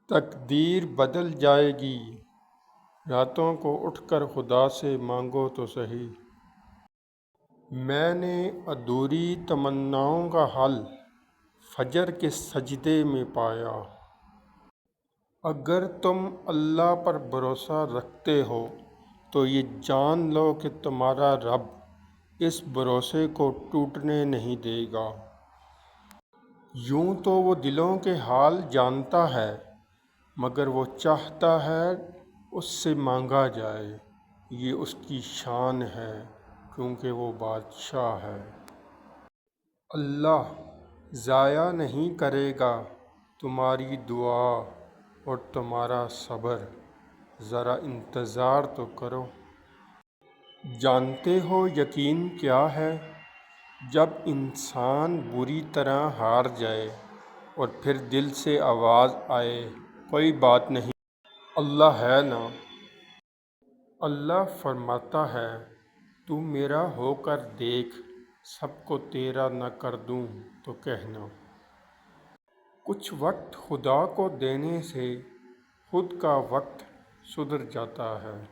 تقدیر بدل جائے گی، راتوں کو اٹھ کر خدا سے مانگو تو سہی۔ میں نے ادھوری تمناؤں کا حل فجر کے سجدے میں پایا۔ اگر تم اللہ پر بھروسہ رکھتے ہو تو یہ جان لو کہ تمہارا رب اس بھروسے کو ٹوٹنے نہیں دے گا۔ یوں تو وہ دلوں کے حال جانتا ہے، مگر وہ چاہتا ہے اس سے مانگا جائے۔ یہ اس کی شان ہے کیونکہ وہ بادشاہ ہے۔ اللہ ضائع نہیں کرے گا تمہاری دعا اور تمہارا صبر، ذرا انتظار تو کرو۔ جانتے ہو یقین کیا ہے؟ جب انسان بری طرح ہار جائے اور پھر دل سے آواز آئے کوئی بات نہیں، اللہ ہے نا۔ اللہ فرماتا ہے تو میرا ہو کر دیکھ، سب کو تیرا نہ کر دوں تو کہنا۔ کچھ وقت خدا کو دینے سے خود کا وقت سدھر جاتا ہے۔